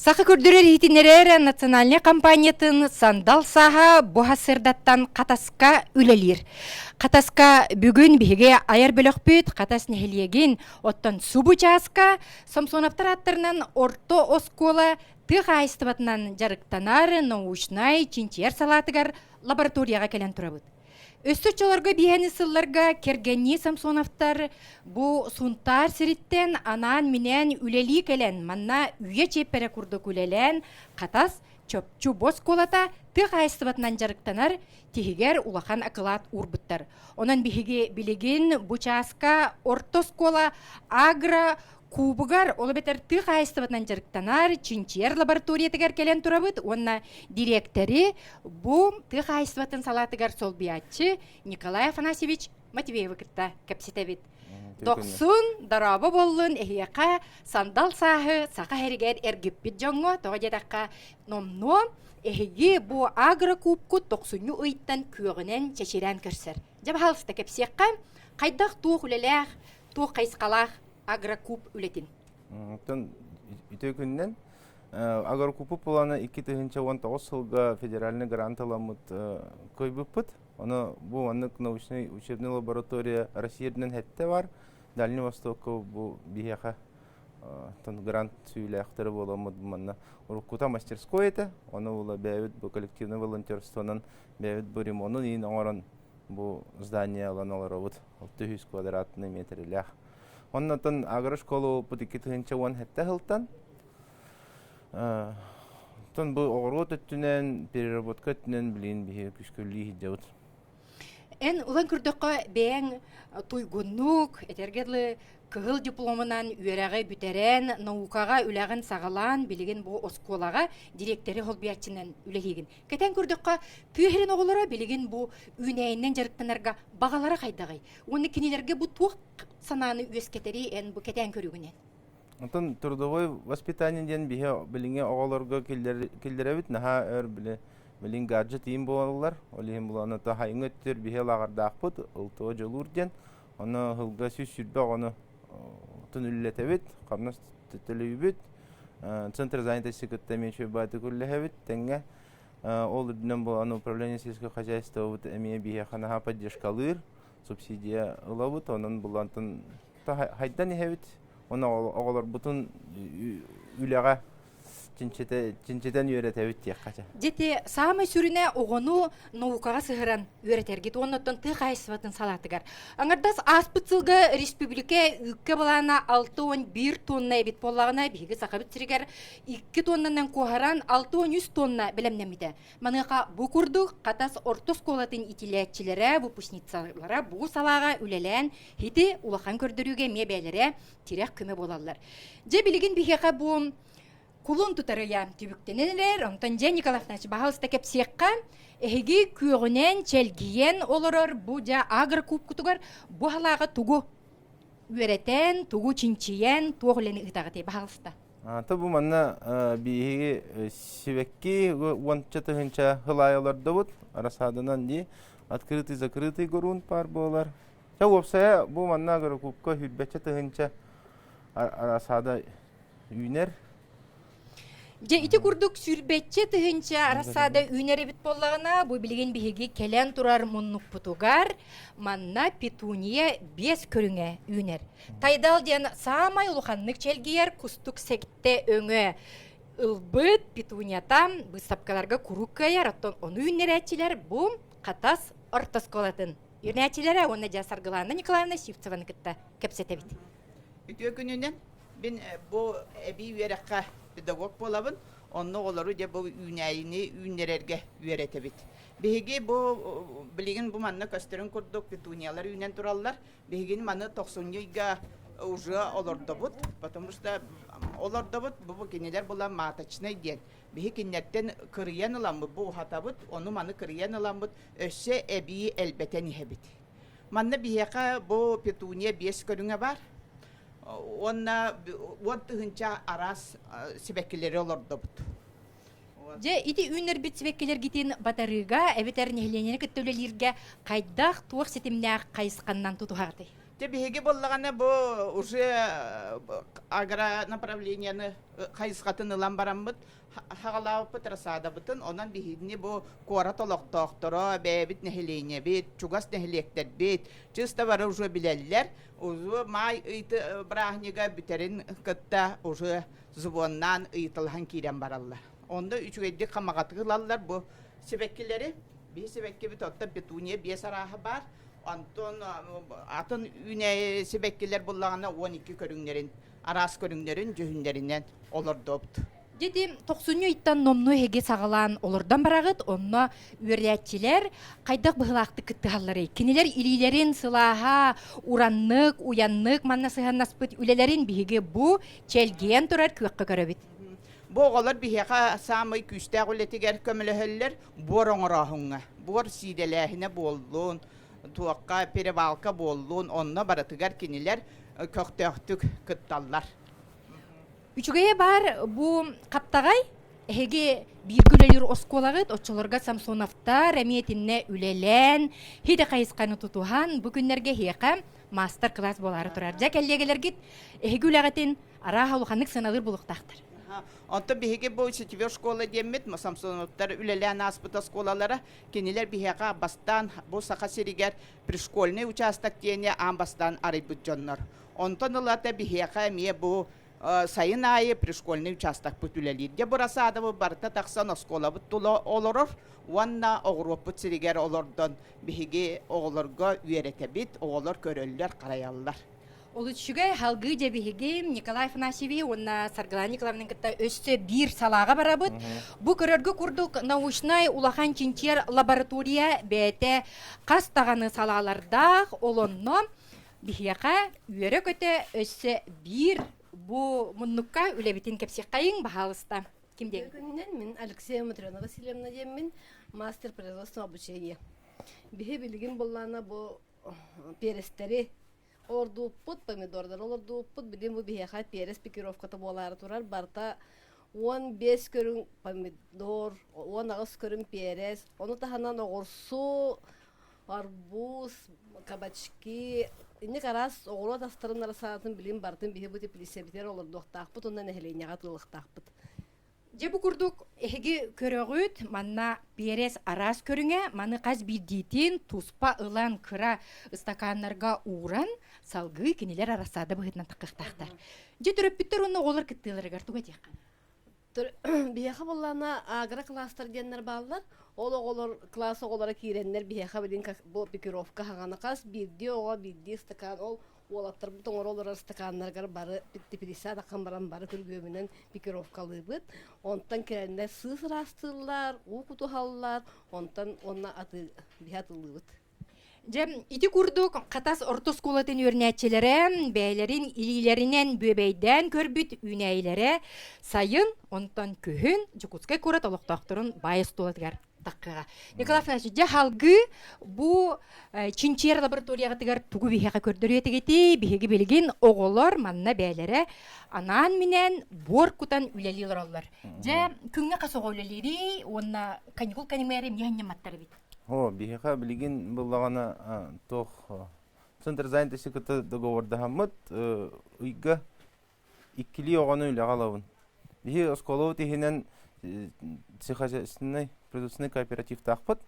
Сақы көрдірер етінерер национальный компаниятын сандал саға бұхасырдаттан қатасқа үлелер. Қатасқа бүгін біге айар бөлік бүт, қатас нәхелеген оттан субу жасқа Самсонаптар аттарынан орто оскола тық айыстыбатынан жарықтанар научнай чинчер салатыгар лабораторияға келен тұрабыд. Өстүчөлөргө бияни сылларга кергенни Самсоновтар бу сунтар сириттен анан менен үлели келен манна үйе чеппере курдук үлелен катас чөпчү бос колата тык айыстыбатынан жарыктанар тихигер улахан акылат урбуттар. Онан бихиге билеген бучаска ортоскола агро кубугар олы бетер тык айыстыбатынан жарыктанар чинчер лабораториятыгар келен турабыт. Онна директори бу тык айыстыбатын салатыгар сол биятчы Николай Афанасьевич Матвеева кытта кепсетебит. Доксун дарабы боллун эхияка сандал сахы сака херигер эргиппит жоңго тоғадетаққа номно эхиги бу агрокубку токсуню ыйттан күйөгінен чечерен көрсер. Жаб халыста кепсиякка қайдақ туық үлелех, туық қайсқалақ агрокуб үлетин. Үтө күннен агрокубу боланы 2019 жылга федеральный грант аламыт көйбүппүт. Оны бу аннык научный учебный лаборатория Россияден хетте бар. Дальний Востокка бу бияха грант сүйләхтәре боламыд манна. Урукута мастерской это, оны ула бәйбит бу коллективный волонтерствонан бәйбит бу ремонтын ин аңаран бу здание аланалар вот 200 квадратный метрлях. Оннан агрошкола бу 2010 хетте хылтан. Тон бу огород өттүнен переработка өттүнен билин бие күскөлли деп. Эн улан күрдөккө бэң туйгуннук, этергерлы кыгыл дипломынан үйерәгы бүтерен, наукага үләгін сағалан билеген бу осколага директори холбиятчынан үлелеген. Кетен күрдөккө пүйерен оғылара билеген бу үйнәйіннен жарықтанарға бағалары қайдағай. Оны кенелерге бу туық сананы үйескетері эн бу кетен көрігінен. Онтон трудовой воспитание ден бие билинге оғаларга келдеребит, наха өр билин гаджет им болалар, олим буланы та хайын өттер бие лагардақпыт, ылтоо жолур ден, оны хылга сүрбе оны түнүллетебит, қарнас түтілебит, центр занятости көттеменші баты күллехебит, тенге ол үрдінен боланы управление сельского хозяйства әмие бие ханаха поддержкалыр, субсидия ылабыт, онын булантын хайдан ехебит, оны оғалар бұтын үлеға чинчетен үйретебит тек қача. Дети самый сүріне оғыну наукаға сығыран үйретергет, оннаттан тық айсыватын салатыгар. Аңырдас аспыцылғы республике үкке балана 6-11 тонна әбет болағына бейгі сақабыт сірігер 2 тоннанан қоғаран 6-100 тонна білемнемеді. Маныға бұ күрдік қатас ортос қолатын итилетчілері, выпускницалары бұ салаға үлелен хеті улахан көрдіруге мебелері тирек күмі болалар. Же білеген бейге бұл Кулун тутарыя түбүктенелер, онтон же Николаевнач бағалыста кепсиекка, эхиги күйөгінен челгиен олорор бу жа агрокуб кутугар бу халаға тугу үйретен, тугу чинчиен, туғылені ұтағыты бағалыста. Табу манна бейхиги сивекки уанчаты хынча хылайаларды бұд, арасадынан де открытый-закрытый горун пар болар. Та опсая бу манна агрокубка хүлбәчаты хынча арасада үйнер. Же ити курдук сүрбетче тыгынча арасада үйнері бит боллағына бу билген биһиги келен турар муннук путугар манна петуния 5 көрүңе үйнер. Тайдал ден самай улуханнык челгиер кустук секте өңө ылбыт петуниятам быстапкаларга куруккаяр оттон оны үйнерәчилер бу катас ортосколатын. Үйнерәчилер оны жасаргыланы Николаевна Сивцеваны кытта кепсетебит. Үтө күнүнөн мен бу эби үйрәккә педагог болабын, онны олары де бұл үйнәйіні үйнерерге үйретебет. Беге бұл білеген бұл манны көстерін көрдік, петуниялар үйнен тұралар, беген манны 90-га уже оларды бұд, потому что оларды бұд, бұл кенелер бұла матачный ден. Беге кенеттен кырыян ұлан бұд, бұл хата бұд, оны манны кырыян ұлан бұд, өсі әбейі әлбәтен ехебет. Манны беге бұл петуния 5 көріңе бар, онна тыгынча арас себеккелери олорду бут. Же ити үнер бит себеккелер гитин батарыга эбетер нехленени көттөлелерге кайдах туак сетимнәк кайсыканнан тутугарды. Те биһиги боллагана бу уже агро направленияны хайысқатын ылан бараммыт хагалаапыт расадабытын онан биһидни бу кора толоктоохторо бэбит нехилейне бит чугас нехилектер бит чыста бары уже билеллер уже май ыйты брахнига битерин кытта уже зубоннан ыйтылхан кирен бараллар. Онда үчүгедди камагатыгылаллар бу себеккилери би себекки бит отта бетуния бес арахы бар. Антон атын үне себеккилер буллагана 12 көрүңнерин арас көрүңнерин жөһүннеринен олордопт. Деди 90 иттан номну хеге сагалан олордан барагыт, онно үрәтчилер кайдак быһылакты кыттыгаллары. Кинилер илилерин сылаха, ураннык, уяннык манна сыганнаспыт үлелерин биһиге бу челген турар күөккө көрөбүт. Боголар биһега самый күстә гөлетигер көмөлөһөллөр бороңорахыңга. Бор сиделәһине болдун, туакка перевалка болдун, онно баратыгар кинилер көктөктүк кытталлар. Үчүгeye бар бу каптагай эге биргүлелер осколагыт очолорга Самсоновта реметинне үлелен хиде кайысканы тутухан бу күннерге хека мастер класс болары турар. Жа келлегелергит эге үлегетин ара халыханык сыналыр булуктактыр. Онто биһиге бу сетивер школа деммит, Самсоновтар үлелен аспыта школалары кинилер биһега бастан бу саха серигер пришкольный участок тени амбастан арыбыт жоннор. Онтон ылата биһега ме бу сайын айы пришкольный участок бүтүлелир. Де бурасы адабы барта таксан школа буттуло олорор, ванна огропут серигер олордон биһиге оголорго үйрөтебит, оголор көрөллөр караяллар. Олучугай халгы жебиһиги Николай Афанасьевич онна Саргала Николаевна кытта өссө бир салага барабыт. Бу көрөргө курдук научный улахан чинчер лаборатория бете кастаганы салаларда олонно биһияка үйрө көтө өссө бир бу муннукка үлебитин кепсек кайын бахалыста. Кимде? Мен Алексея Матрёна Васильевна мен мастер производства обучения. Бихе билигин боллана бу перестери ордуппут помидордар олордуппут бидин бу бихеха перес пикировката болары турар барта 15 көрүн помидор, 10 агыс көрүн перес, ону таханан огурсу, арбуз, кабачки, инне карас оғыла тастарын арасатын билим бартын бихе бути плисебитер олордуктакпыт, ондан эхелейняга тылыктакпыт. Же бу курдук эһиги көрөгүт манна перес арас көрүңө маны каз бидитин туспа ылан кыра стаканнарга уран салгы кинилер арасада быһытнан такыктактар. Же төрөппүттөр уну олар кыттыларыгар туга теккан. Бияха боллана агра класстар деннер баллар, ол оголор класс оголора киреннер бияха билин бу пикировка хагана кас бирди ого бирди стакан ол олаттар бутон оролор стаканнарга бары типиса да камбаран бары көргөмүнөн пикировкалыбыт. Онтан киреннер сыз растылар, укуту халлар, онтан онна аты бихатылыбыт. Же ити курдук катас орто сколатын өрнәтчеләре бәйләрин илиләреннән бөбәйдән көрбүт үнәйләре сайын онтан көһүн Жукутская кура толоктоктурун байыс толатгар таккага. Николай Афанасьевич же халгы бу чинчер лабораторияга тигәр тугу бихәгә көрдөрөтегети биһеге билгин оголор манна бәйләре анан менен бор кутан үлелилер аллар. Же күнгә касога үлелери онна каникул канимәре миһәнне маттар бит. Биһиха билигин буллагана тох центр занятости кыты договорда хаммыт уйга иккили огону үлегалабын. Бихи сколу тихинен психосociальный продуктивный кооператив тахпыт.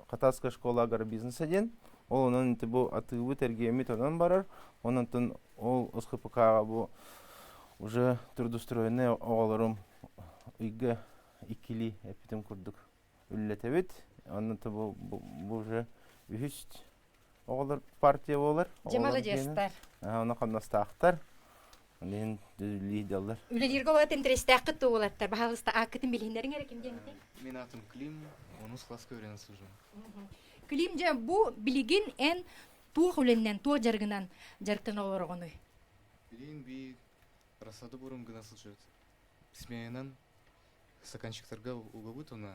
Катаска школа агробизнеса ден. Ол онун бу атыбы тергемит онан барар. Онун ол СХПКга бу уже трудоустроенный оголорум уйга иккили эпитем курдук үллетебит. Аннан бу уже үһүч оголор партия болар. Жамалажестар. Аны камнастактар. Мен лидерлер. Үлелерге олат интерестәккы туылаттар. Бахалыста акытын билгендерин әрі кемден ете? Мен атым Клим, 10 класска өйрәнә служу. Клим же бу билигин эн туох үленнен, туох жаргынан жарктан олорогону. Билин би расады бурым гына служат. Сменан стаканчиктарга угабыт она.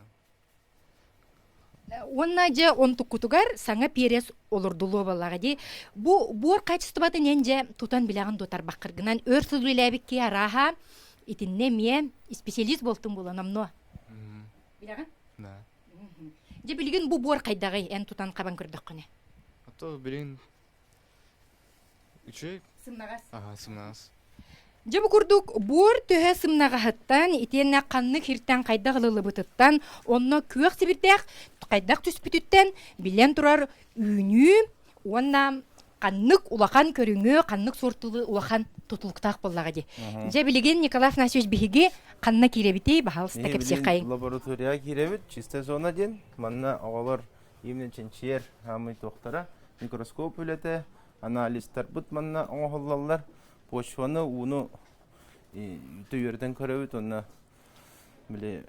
Онна же онтуккутугар саңа перес олордулуу баллага ди. Бу бор качествобаты ненже тутан билеган дотар бакыргынан өрсүлүләбикке араха итинне ме специалист болтум буланамно. Билеган? Да. Же билген бу бор кайдагы эн тутан кабан көрдөккөне. Ато билин Үчөй? Сымнагас. Ага, сымнаас. Жабы курдук бур төһө сымнагахыттан итенне канны хиртен кайда гылылыбытыттан онно күөх сибирдэх кайдак түспүтүттен билен турар үйнү онна каннык улахан көрүңө каннык сортулы улахан тутулуктак боллага ди. Же билеген Николай Афанасьевич биһиги канна киребити бахалста кепсе кайын. Лаборатория киребит, чистая зона ден. Манна оголор именно ченчер хамы тоқтара микроскоп үлете, анализтер бут манна оголлалар. Почваны уну түйерден көрөбүт, онна биле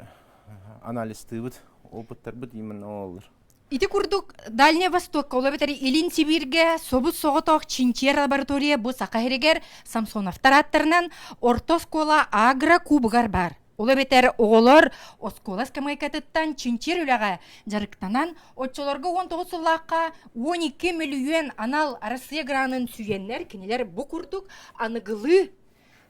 анализ тыбыт, опыттар бут именно оголлар. Ити курдук Дальний Восток, олабетери Илин Сибирге, собут соғытоқ Чинчер лаборатория бу сақахерегер Самсоновтар аттарынан ортоскола агра кубыгар бар. Олабетер оғылар осколас камайкатыттан Чинчер үліға жарықтанан отчоларға 19 сылаққа 12 миллион анал Россия гранын сүйенлер кенелер бу курдук анығылы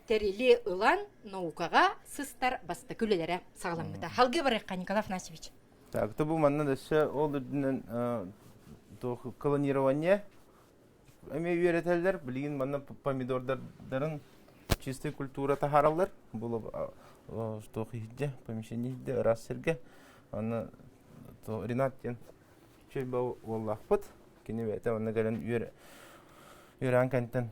терили ылан наукаға сыстар басты күлелері сағаламыда. Халғы барыққа Николай Афанасьевич. Так, то был манна дальше олдырдын колонирование. Эми үйрөтелер, билген манна помидордарын чистая культура тахаралар. Было что хидде, помещение хидде, рассерге. Анна то Ренат тен чөй бау оллахпыт. Кенебете анна гален үйрен кантен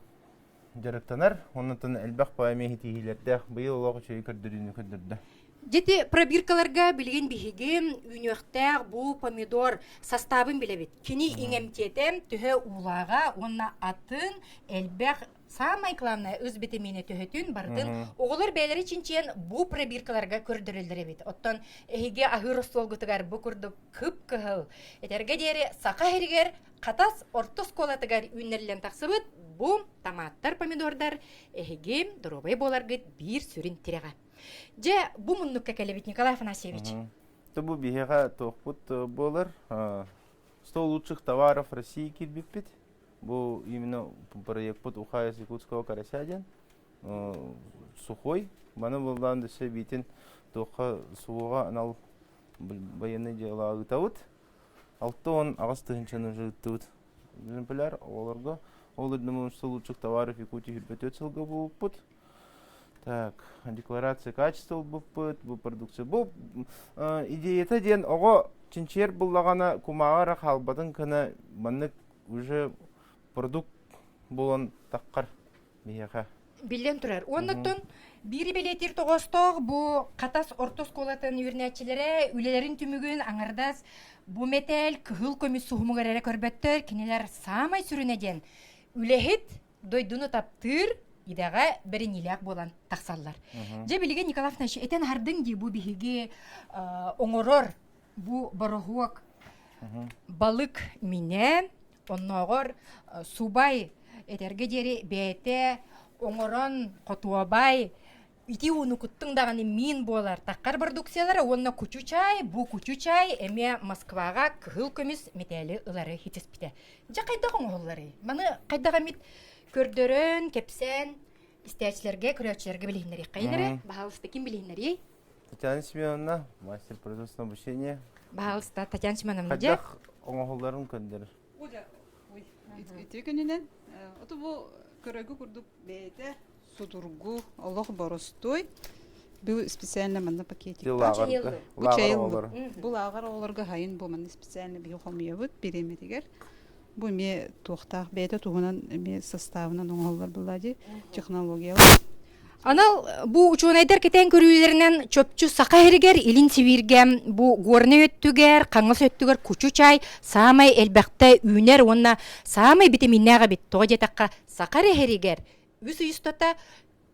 жарыктанар. Оннан элбак паями хитихилерде быйыл олығы чөй көрдірді. Дети пробиркаларга билген биһиге үйнөктәк бу помидор составын билебит. Кини иңемтетем төһө улага онна атын элбек самай главное өз витамины төһөтүн бардын. Оголор бәйләре чинчен бу пробиркаларга көрдөрөлдөрө бит. Оттон эһиге ахыростолгутугар бу курду кып кыһыл. Этерге дере сака хергер катас ортосколатыгар үннерлен таксыбыт. Бу томаттар, помидордар эһиге дробай боларгыт бир сүрин тирега. Же бу муннукка келебит Николай Афанасьевич. То бу бихега тохпут болар. 100 лучших товаров России кирбиппит. Бу именно проект под Ухая с Якутского карасяден. Сухой. Мана болдан десе битин тоха суга анал военные дела ытаут. Алтон агастынчаны жыттут. Экземпляр оларга. Олардың 100 лучших товаров Якутии хирбетет сылга булпут. Так, декларация качества бу продукция бу идея ден ого чинчер буллагана кумагара халбатын кына маннык уже продукт болон таккар бияха. Билен турар. Оннотон бири билетир тогостог бу катас ортосколатын үрнәчиләре үлеләрин түмүгүн аңардас бу метел кыһыл көмүс сугумугара көрбөттөр кинелер самай сүрүнеден үлехит дойдуну таптыр идага беренилек болан таксаллар. Же билген Николай Афанасьевич этен хардын ди бу биһиге оңорор бу борохуак балык мине онногор субай этерге дери бете оңорон котуабай ити унукуттың даганы мин болар таккар продукциялары онна кучучай бу кучучай эме Москвага кыл көмүс метели ылары хитеспите. Же кайдагы оңоллары? Маны кайдага мит көрдөрөн кепсен истәчләргә көрәчләргә билгәннәр кайнары баһалысты ким билгәннәр? Татьяна Семеновна, мастер производственного обучения. Баһалысты Татьяна Семеновна. Кайдак оңолларын көндер. Итекенен ото бу көрөгү курдук бете судургу Аллах боростой бу специально манна пакетик. Бу лагар оларга хайын бу манна специально бу холмиябыт береметигер. Бу ме тохтак бете тугунан ме составынан оңоллар булады технологиялар. Анал бу учунайдар кетен көрүүлөрүнөн чөпчү сака херигер Илин Сибирге бу горне өттүгер, каңгыс өттүгер кучу чай, самай элбекте үнер онна самай витаминнага бит тоҗетакка сака херигер. Үс юстата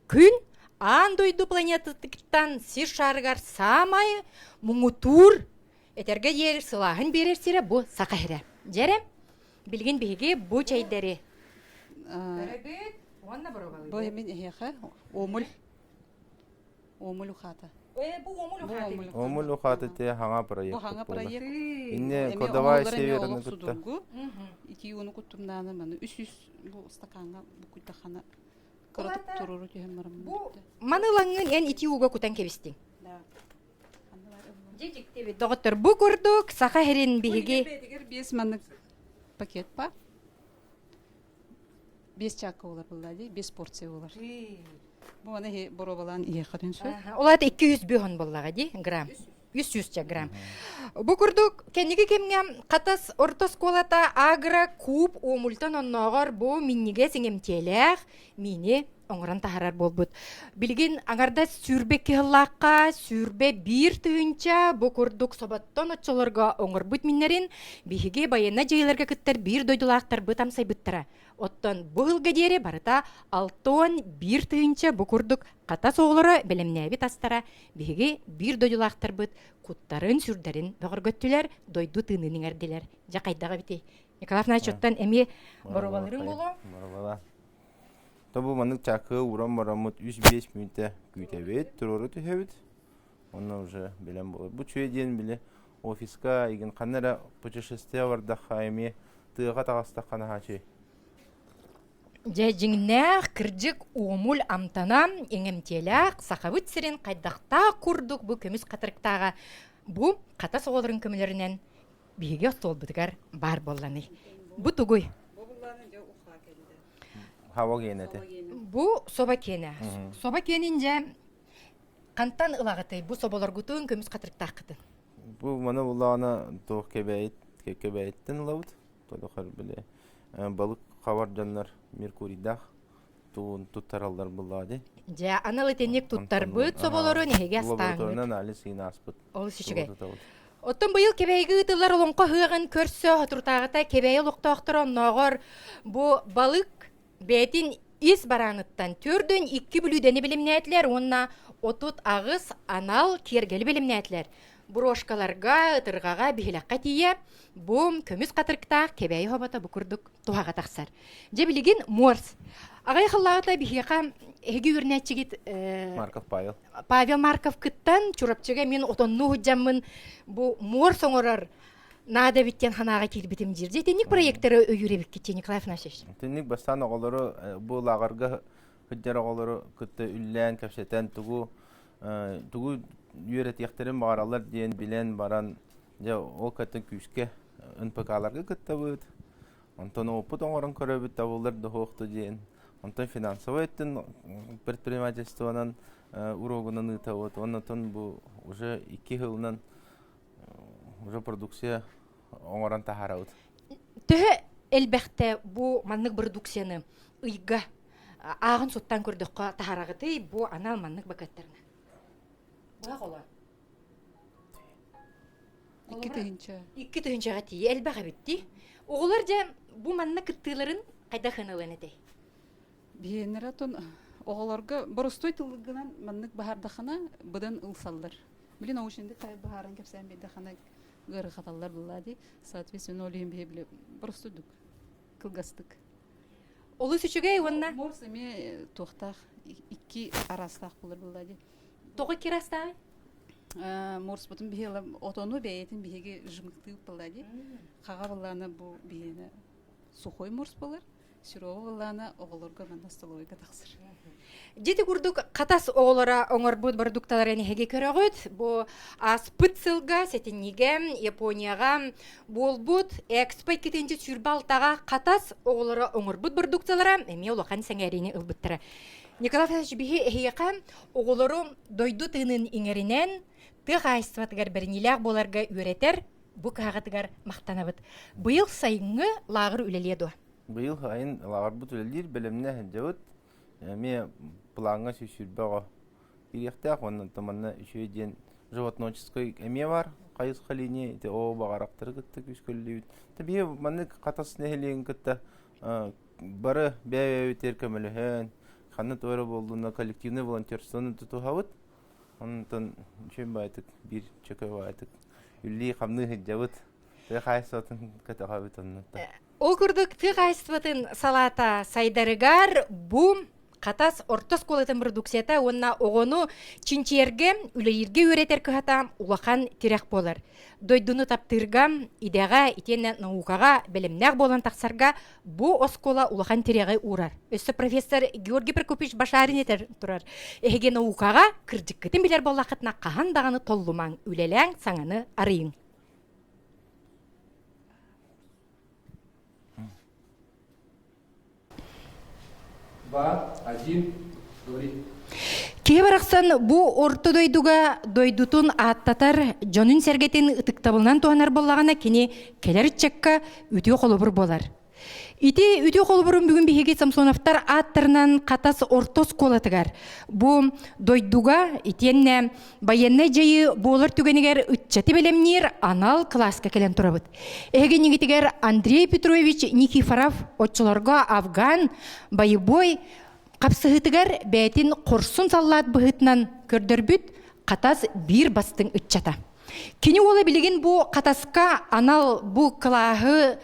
күн андойду планетаттан сир шарыгар самай муңутур этерге ер сылахын берерсире бу сака хере. Жере билген биге бу чайдары. Көрөбүт, онна боробалы. Бу мен эхе омул ухата. Бу омул ухата. Омул ухата те ханга проект. Бу ханга проект. Инне кодовая северный кутта. Ити уну куттумнаны маны 300 бу стаканга бу куттахана кырып туруру тем бу манылаңын эн ити уга кутан кебистин. Да. Жежиктеби доктор бу көрдүк сака херин биги. Бес манны пакет па. 5 чакка олар булады, 5 порция олар. Бу аны боробалан ие катын су. Олар 200 бөһөн боллага ди грамм. 100 грамм. Бу курдук кенеге кемгем катас ортосколата агра куб омультан онногор бу минниге сиңемтелек мини оңран тахарар болбут. Билген аңарда сүрбе кыллакка, сүрбе бир түйүнча бу курдук собаттан очолорго оңорбут миннерин биһиге байына жыйларга кыттар бир дойдулактар бытам сайбыттара. Оттон бу хылга дере барыта 6 бир түйүнча бу курдук ката соолора белемнеби тастара биһиге бир дойдулактар быт куттарын сүрдәрин бөгөргөттүләр дойду тынын эрдилер. Жакайдага бите. Николаевна чоттан эми боробалырың боло. Боробала. Табу манык чакы урам марамут 3-5 минутта күйтебет, турору төһөбүт. Онна уже белем болот. Бу чөйден биле офиска иген канара путешествие барда хайме тыга тагыста кана хачы. Жэжиңнэх кыржык уомул амтана эңемтелек сахабыт сирин кайдакта курдук бу көмүс катырыктага бу ката соголорун көмөлөрүнөн биге столбутугар бар болланы. Бу тугуй. Хава генете. Бу соба кене. Соба кенинже кантан ылагыты бу соболоргутун көмүс катырыктакытын. Бу мана улана тох кебейттен лаут. Тодохар биле балык кавар жаннар Меркурийдах тун туттаралдар булады. Жа аналы тенек туттар быт соболору неге астаңы. Лабораториядан али сыйна аспыт. Ол сичиге. Оттон быйыл кебейги ытылар олонко хыгын көрсө туртагыта кебейи луктоктор онногор бу балык бетин ис бараныттан төрдөн 2 бүлүдени билимнетлер, онна отут агыс анал кергели билимнетлер. Брошкаларга, ытыргага, бихилакка тие, бу көмүс катырыкта кебейи хобата бу курдук тухага таксар. Же билигин морс. Агай хыллагыта бихияка эги үрнәтчигит Марков Павел. Павел Марков кыттан чурапчыга мен отонну худжаммын бу морс оңорор нада биттен ханага килбитим жирде. Тенник проекттері өйүребик кетче Николаев Насевич. Тенник бастан оголору бу лагарга хүджар оголору кытты үллән капсетен тугу үйрет яхтерин багаралар диен билен баран же ол катын күскә НПК-ларга кыттабыт. Онтон опыт оңорон көрөбүт табылар дохокту диен. Онтон финансовый эттен предпринимательствонан урогунан ытабыт. Онтон бу уже 2 жылынан уже продукция оңорон тахарабыт. Төһө элбәхтә бу маннык продукцияны ыйга агын суттан көрдөккө тахарагыты бу анал маннык бакаттарына. Буга кола. 2 тыгынча. 2 тыгынчага тие элбәгә битти. Оголар же бу маннык кыттыларын кайда хыналаны ди. Биенератон оголорга боростой тылгынан маннык бахардахана быдан ылсаллар. Билин оушенде тай бахаран кепсен бидахана гыры хаталлар булады. Соответственно, олим бебле боростудук. Кылгастык. Олы сүчүгэй онна Морс эме тохтах 2 арастах булады. тога кирастагы. Морс бутун бихела отону бейтин биһиге жымыктыып булады. Кага булланы бу биене сухой морс булар. Сюрова булланы оголорго манда столовойга таксыр. Жети курдук катас оголора оңорбут продукттарын хеге көрөгөт. Бу аспыцылга сетинниге Японияга болбут экспо кетенче сүрбалтага катас оголора оңорбут продукциялары эми улахан сеңерини ылбыттыра. Николай Федорович бихи эхияка оголору дойду тынын иңеринен тыгайстватыгар бернилях боларга үйретер, бу кагатыгар мактанабыт. Быйыл сайынгы лагыр үлеледу. Быйыл айын лагар бут үлелер белемне хәҗәвет. Ме планга сүрбәгә. Иректә оннан таманна үшеден животноводческой эме бар. Кайыс халине те о багарактыр кытты күскөллү. Таби маны катас нехелен кытта бары бәй теркемелен. Ханны тойры болдуна коллективный волонтерствоны тутугабыт. Онтон чөм байтык бир чөкө байтык. Үлли хамны хәҗәвет. Тәхайсатын катагабыт оннан. Ол курдук тыгайстватын салата сайдарыгар бу катас ортос колатын продукцията онна огону чинчерге үлейирге үйретер кыхата улахан тирек болар. Дойдуну таптыргам идега итен наукага белемнәк болан таксарга бу оскола улахан тиреге урар. Өссө профессор Георгий Прокопьевич Башарин етер турар. Эге наукага кырдыккытын билер боллакытна кахан даганы толлумаң үлеләң саңаны арыйын. 2, 1, говори. Кие барақсан бу орто дойдуга дойдутун аттатар жонун сергетин ытыктабылынан туанар боллагана кини келер чекка үтүө холобур болар. Ити үтүө холобурун бүгүн биһиги Самсоновтар аттарынан катас ортос колатыгар. Бу дойдуга итенне баянна жайы болар түгенигер үтчати белемнир анал класска келен турабыт. Эген нигитигер Андрей Петрович Никифоров отчолорго Афган байыбой Қапсығытығар бәйтін қорсын саллат бұғытынан көрдірбіт қатас бір бастың үтчата. Кені олы білген бұ қатасқа анал бұ қылағы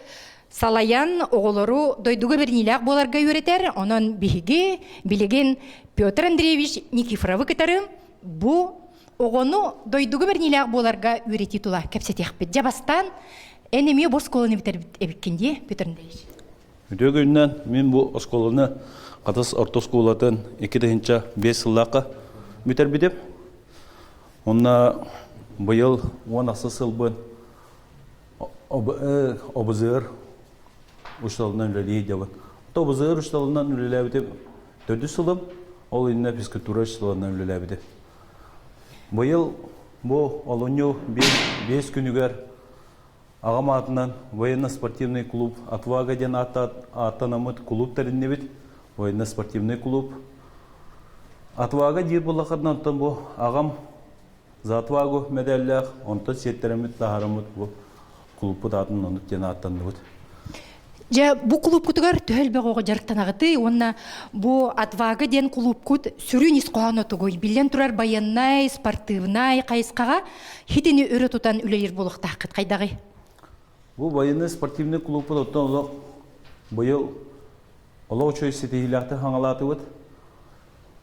салаян оғылыру дойдуға бір неләқ боларға өретер, онын бігі білеген Петр Андреевич Никифоровы кітары бұ оғыны дойдуға бір неләқ боларға өреті тұла кәпсетек бет. Жабастан әнеме бұл сколыны бітер әбіккенде Петр Андреевич. Өтегіннен мен бұл сколыны Қатас ортос кулатын 2-5 сыллаққа бүтер бітеп. Онна бұйыл 10 сыл бұн обызыр ұшталынан үлелей девін. Обызыр ұшталынан үлелей бітеп 4 сылым, ол инна физкультура ұшталынан үлелей бітеп. Бұйыл бұл олыню 5 күнігер ағам атынан военно-спортивный клуб Отвага ден аттанамыд клуб тәрінне бет. Военно-спортивный клуб. Отвага дир болақырдан онтан бұл ағам за отвагу медаллях, онтан сеттеремет тағарамыд бұл клубы датын онык ден аттанды бұд. Жа бұл клуб күтігер төхел бәғоғы жарықтан ағыты, онна бұл отвага ден клуб күт сүрін исқоған отығой. Билен тұрар баяннай, спортивнай, қайысқаға хитini өрі тұтан үлелер болықта қыт қайдағы? Бұл военно-спортивный клубы оттан олық бұйыл Олау чөй сетейіліқті хаңалаты өт.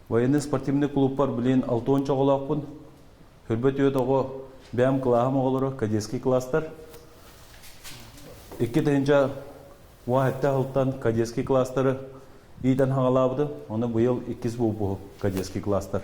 Военно-спортивный клубпар білен 6-10 оғылақпын. Хүрбет өт оғы бәм клағым оғылыры, кадетский кластар. 2-тігінші уағетті ғылттан кадетский кластары үйден хаңалабыды. Оны бұйыл 2 бұл кадетский кластар.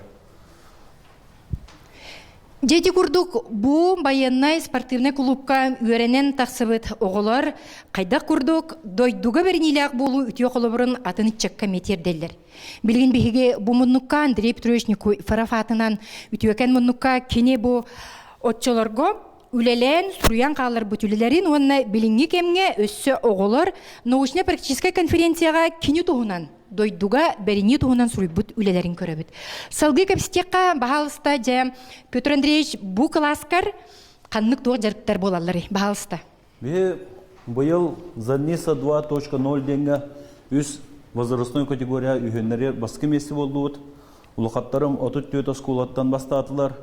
Дети курдук бу баяннай спортивный клубка үйренен тақсыбыт оғылар, қайдақ курдук дойдуға бернелек болу үтіе қолыбырын атын чекка метерделер. Білген бігіге бу мұннукка Андрей Петрович Никифоров атынан үтіекен мұннукка кене бу отчолорго үлелен сұруян қалар бүтілілерін онына білінгі кемге өссі оғылар научно-практическай конференцияға кені туғынан дойдуга берини туһунан суруйбут үлелерин көрөбүт. Салгы капстекка баалыста же Петр Андреевич бу класскар каннык туга жарыктар болалары баалыста. Быйыл Занниса 2.0 денге үз возрастной категория үйөннери баскы месте болдуут. Улукаттарым 34 скулаттан бастатылар.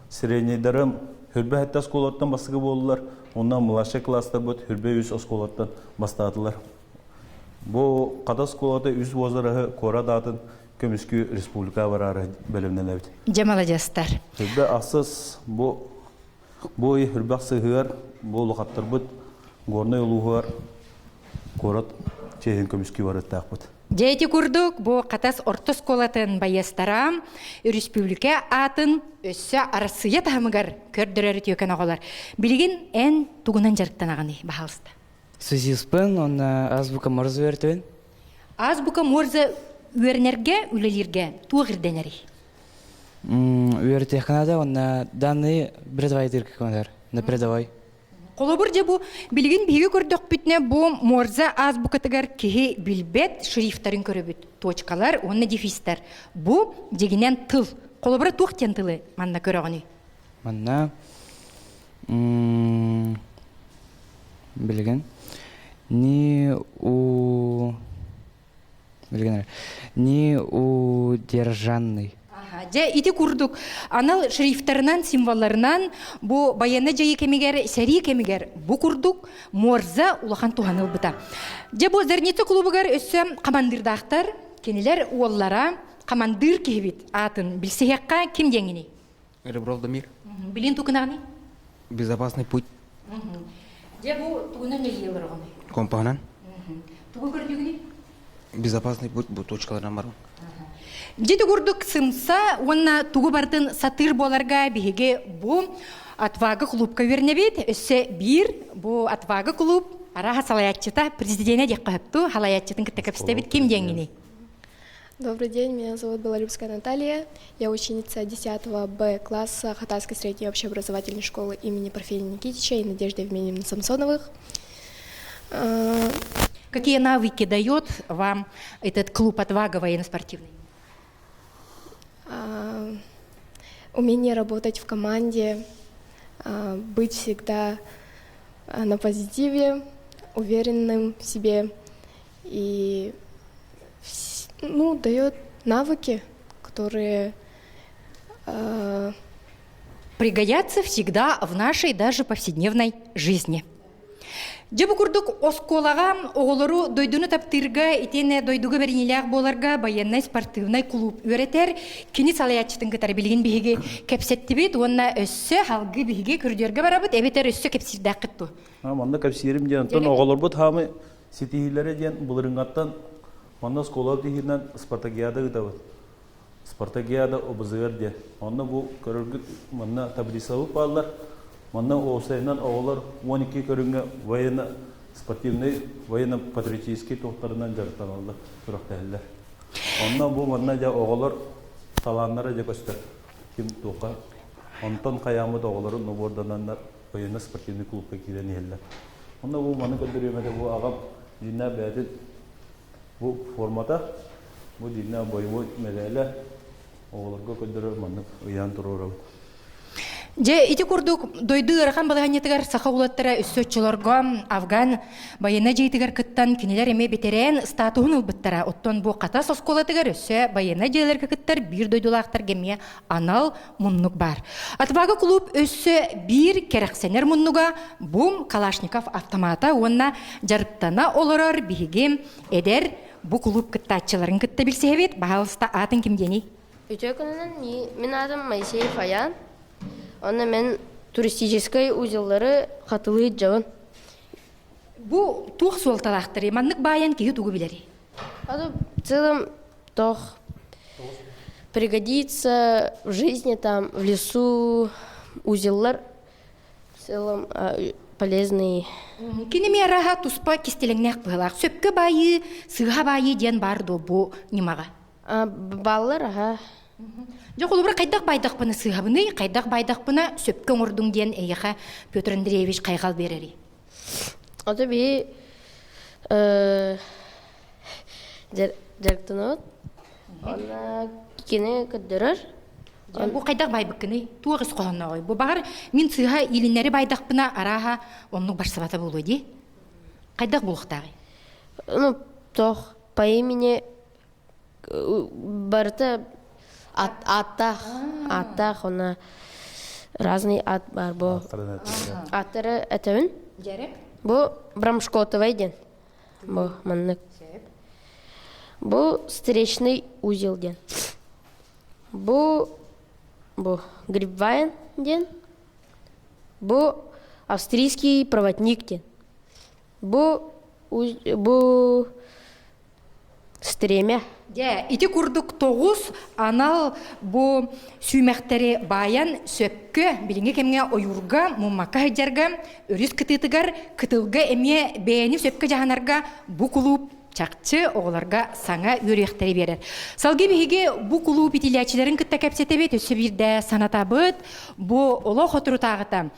Среднейдарым хүрбе хетта скулаттан баскы болдулар. Ондан младший класстар бут хүрбе үз скулаттан бастатылар. Бу ката скулаты үз возрагы кора датын Көмүскү республика барары бөлүмнелебит. Жамала жастар. Хүрбе асыз бу хүрбе сыгыр бу улукаттар бут горной улугар корот чейин Көмүскү барыттак бут. Жайти курдук бу катас ортос колатын баястарам республика атын өссө арасыя тамыгар көрдөрөр түйөкөн оголар. Билген эн тугунан жарыктан аганы баалыста. Сузиспен, он азбука морзе вертвен. Азбука морзе вернерге үлелерге тугырденери. Вертехнада он данные предвайдер какой-то, на предавай. Колобур же бу билген биге көрдөк бүтне бу морзе азбукатыгар кихи билбет шрифтарын көрөбүт. Точкалар, онна дефистер. Бу дегенен тыл. Колобур туктен тылы манна көрөгөнү. Манна билген не удержанный. Же ити курдук анал шрифтарынан символларынан бу баянна жайы кемигер сәри кемигер бу курдук морза улахан туханыл быта. Же бу зерница клубыгар өссө командирдактар кенелер уоллара командир кебит атын билсеякка ким деңини? Ребров Дамир. Билин тукунагны? Безопасный путь. Же бу тугунан не елырганы? Компанан. Тугу көрдүгүнү? Безопасный путь бу точкалардан барган. Жеди курдук сымса, онна тугу бардын сатыр боларга биге бу Отвага клубка вернебит, өссе бир бу Отвага клуб ара салаятчыта президентне дек капту, халаятчытын кытта капстебит ким деңини? Добрый день, меня зовут Белорусская Наталья. Я ученица 10 Б класса Хатайской средней общеобразовательной школы имени Порфирия Никитича и Надежды Евгеньевны Самсоновых. Какие навыки дает вам этот клуб «Отвага» военно-спортивный? Умение работать в команде, быть всегда на позитиве, уверенным в себе и дает навыки, которые пригодятся всегда в нашей даже повседневной жизни. Жабы курдук осколага оголору дойдуну таптырга итене дойдуга беринилях боларга военный спортивный клуб үретер кини салаячтын кытары билген биһиги кепсеттибит онна өссө халгы биһиги күрдөргө барабыт эбетер өссө кепсирдак кытту. Манда кепсирим ден тон оголорбут хамы ситихилере ден булырынгаттан манда скола дихинен спартакиада гытабыт. Спартакиада обзыр ден. Онда бу көрөргү манда таблицалык баллар. Манда осайнан оголор 12 көрүнгө военно-спортивный, военно-патриотический тоқтарынан жарыктан алды сурактайлар. Онда бу манда жа оголор таланнары жа көстөр. Ким тока. Онтон каямы оголору ноборданандар военно-спортивный клубка кирен эллер. Онда бу маны көндөрөмөдө бу агам динна бәдит бу формата бу динна боймой мелеле оголорго көндөрөр маны уян туруру. Же ити курдук дойду ырхан балаганетигер саха улаттара өссөтчүлөргө Афган военно жейтигер кыттан кинилер эме бетерен статуын ылбыттара. Оттон бу ката сосколатыгер өссө военно жейлерге кыттар бир дойдулактар геме анал муннук бар. Отвага клуб өссө бир керексенер муннуга бум Калашников автомата онна жарыптана олорор биһиги эдер бу клуб кыттачыларын кытта билсебет баалыста атын кимдени? Үтө күнүнөн мен атым Моисеев Аян. Онна мен туристической узеллары хатылы жабын. Бу тух суолталактыры маннык баян киһи тугу билери. В целом тох пригодится в жизни, там в лесу узеллар в целом полезные. Кинеме раха туспа кистелеңнәк быһалак. Сөпкө байы, сыга байы ден барды бу нимага. Баллар аха. Жок улубур кайдак байдакпыны сыгабыны, кайдак байдакпыны сөпкөң урдуң ден эйха Петр Андреевич кайгал берери. Ото би жарктынот. Она кене кыдырыр. Бу кайдак байбыкыны тугыз коһонной. Бу багар мин сыга илиннери байдакпына араха онну башсабата болу ди. Кайдак булуктагы? Тох по имени Барта Аттах, она разный ат бар бу. Аттары этевин. Бу Брамшкотовый ден. Бу маннык. Бу встречный узел ден. Бу Грибвайн ден. Бу австрийский проводник ден. Бу стремя. Ити курдук 9 анал бу сүймәктәре баян сөпкө билинге кемге оюрга муммака хаҗарга өрис кытытыгар кытылга эме бәйни сөпкө жаһанарга бу клуб чакчы огларга саңа үрәхтәре берер. Салгы биге бу клуб итилячиләрен кытта кәпсәтәбет өсө бирдә санатабыт бу оло хотуру тагыта.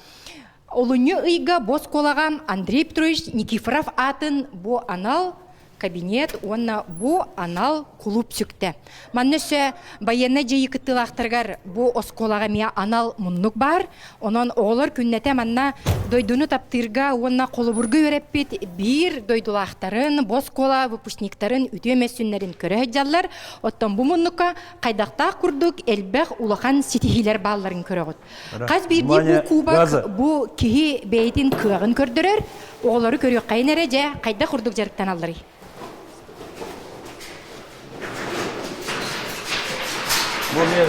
Олуню ыйга босколагам Андрей Петрович Никифоров атын бу анал кабинет, онна бу анал клуб сүкте. Маннөсө военно жейі кыттылақтыргар бу осколага мия анал муннук бар. Онон оғылар күннете манна дойдуну таптырга, онна қолыбургы өреппет бир дойдулақтарын, боскола выпускниктарын үтемесүнлерін көрі жаллар. Оттон бу муннука қайдақтақ күрдік элбәқ улахан сетихилер балларын көріғыд. Қаз бірді бу кубак бу кихи бейтін кығын көрдірер, оғылары көрі қайын әреже қайда күрдік жарықтан аллары. Bu ne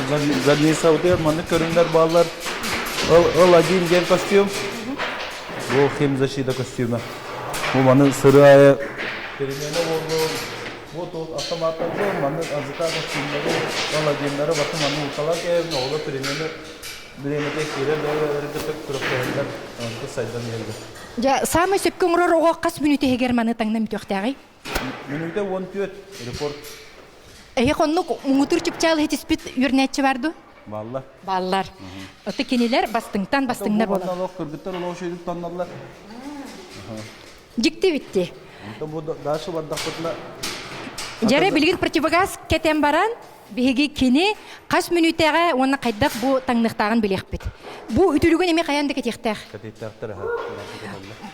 zadniy savtı manı körünler bağlar. Al один gen kostüm. Bu hemzaşida kostümü. Bu manı sıraya perimene oldu. Bu to otomatlar bu manı azıta kostümleri al genleri bakın manı utalak ev ne oldu perimene biremete kire böyle tek profesyonel bu saydan geldi. Ja samay söpkön oğa qas minüte heger manı tangna mütöktəği. Minüte 14 report. коннук муңутур чыпчал хетиспит үрнәтче барду. Баллар. Баллар. Оты кенелер бастыңтан бастыңнар болар. Онда кыргыттар олоо шөйдүп танналар. Жикти битти. Онда бу дашы бардакытла. Жаре билген противогаз кетен баран, биһиги кини кас минутага оны кайдак бу таңныктагын билекпит. Бу үтүлүгөн эме каянда кетектер. Кетектер.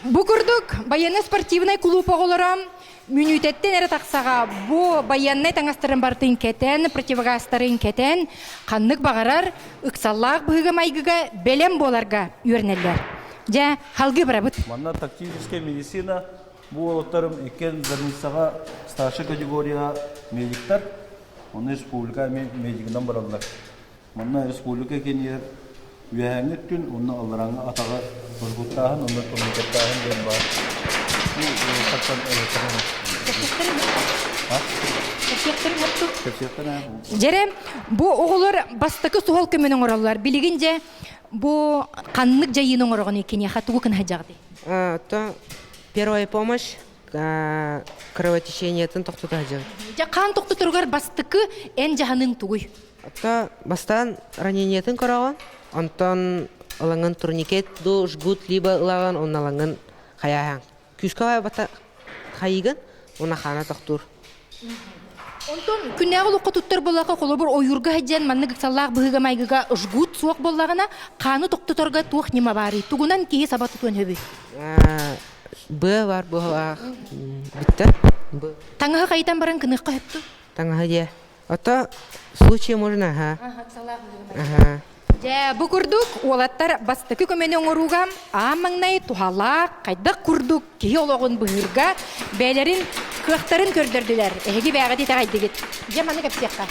Бу курдук военно спортивный клуб оголором минутеттен эре таксага бу военный таңастырын бартын кетен, противогазтарын кетен, каннык багарар ыксаллаак быгы майгыга белем боларга үйренелер. Жа халгы барабыт. Манна тактическая медицина бу олоттарым экен больницага старший категория медиктер. Оны республика медигинен баралар. Манна республика кенер үәңі түн, оны алараңа атаға ұзғыттағын, оны комитеттағын ден бар. Бұл қаттан әлеттірін. Жере, бу оғылар бастықы суғыл көмінің оралар. Білігінже, бу қаннық жайының орағын екене қатуғы кін хажағды? Первая помощь, кровотечение тын тоқтыта хажағды. Жа қан тоқты тұрғар бастықы ән жағының тұғый? Бастан ранение тын көраған. Антон алаңын турникет ду жгут либо лаган он алаңын хаяхан. Күскавай бата хайыгын она хана тоқтур. Антон күнәгыл оқытуттар болаға қолы бір ойырға хаджан манны гыксаллақ бұғыға майгыға жгут суақ болағына қаны тоқтуторға туық нема бары. Туғынан кейі сабаты туын хөбі? Б бар, Б бар. Бітті. Таңығы қайтан баран кыныққа хөпті? Таңығы де. Ото случай можно, ага. Жа, бу курдук олаттар бастыкы көменен оругам, амаңнай тухалақ, қайдақ курдук кей олығын бұғырға, бәйлерін кықтарын көрдірділер. Әйгі бәғады тағайдығыт. Жа, маны көпсеққа.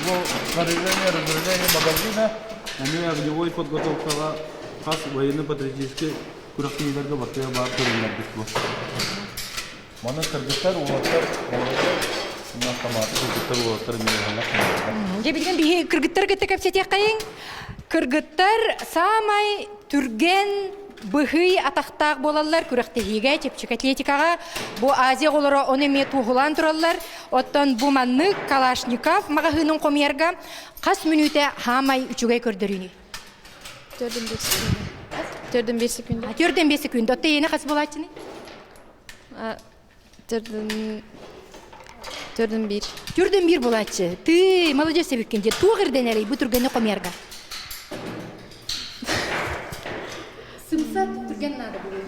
Бұл разоружение магазина, они огневой подготовкаға қас военно-патриотический күрақтыңдарға бақтыға бар көрінлердік бұл. Маны кыргыттар, олаттар, Же билген бии кыргыттар кетті көпсетек қайын. Кыргыттар самай түрген бұхый атақтақ болалар күрақтығыға, чепчік атлетикаға. Бұ Азия олары оны ме туғылан тұралар. Оттан бұ манны Калашников мағағының қомерға қас минуте хамай үчігай көрдіріні. 4-5 секунд. 4-5 секунд. Отта ені қас болатыны? 4-1. 4-1 болатшы. Ты молодец себеккенде. Туғырден әрей бұ түргені қомерға. Сымса түрген нады бұл.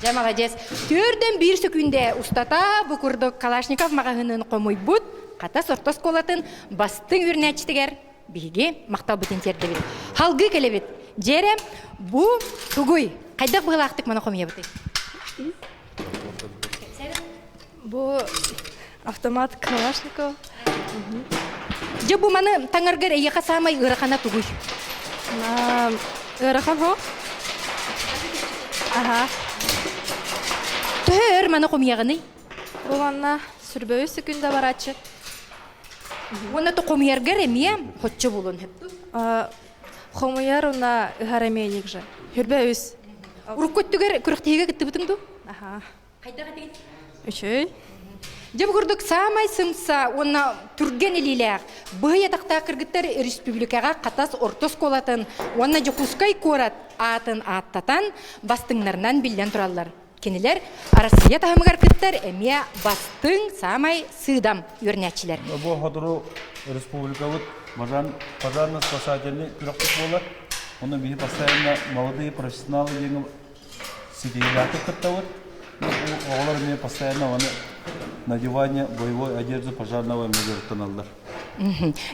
Жа молодец. 4-1 секунде ұстата бұ күрді Калашников мағағының қомой бұд. Қата сортос қолатын бастың үрнәчтігер. Биге мақтау бітен терді бет. Халғы кәлі бет. Жере бұ тұғой. Қайдақ бұғылақтық мана қомия бұты? Бу автомат Калашников. Же бу маны таңаргар эйеқа самай ырақана тугуй. Ырахан хо? Ага. Төр маны қомияғыны? Бу манна сүрбөй секунда барачы. Оны то қомияргар әмия хотчы болын хепті? Хомуяр уна ыхарамейник же. Хүрбөйіз. Ұрық көттігер күріқтеге кітті бұтыңды? Ага. Қайдаға деген? Үшөй. Жеп көрдік самай сымса, оны түрген елілер. Бұғы ятақта кіргіттер республикаға қатас ортос қолатын, оны жүқұскай көрат атын аттатан бастыңларынан білден тұралар. Кенелер арасыя тағымығар кіттер әмия бастың самай сыдам өрнәтчілер. Бұл қадыру республикалық пожарно-спасательный күрақтық болар. Оны бейі постоянно молодые профессионалы еңі сидейлатып кіттауыр. Оғылар мен постоянно оны надевание боевой одежды пожарного медвертен алдар.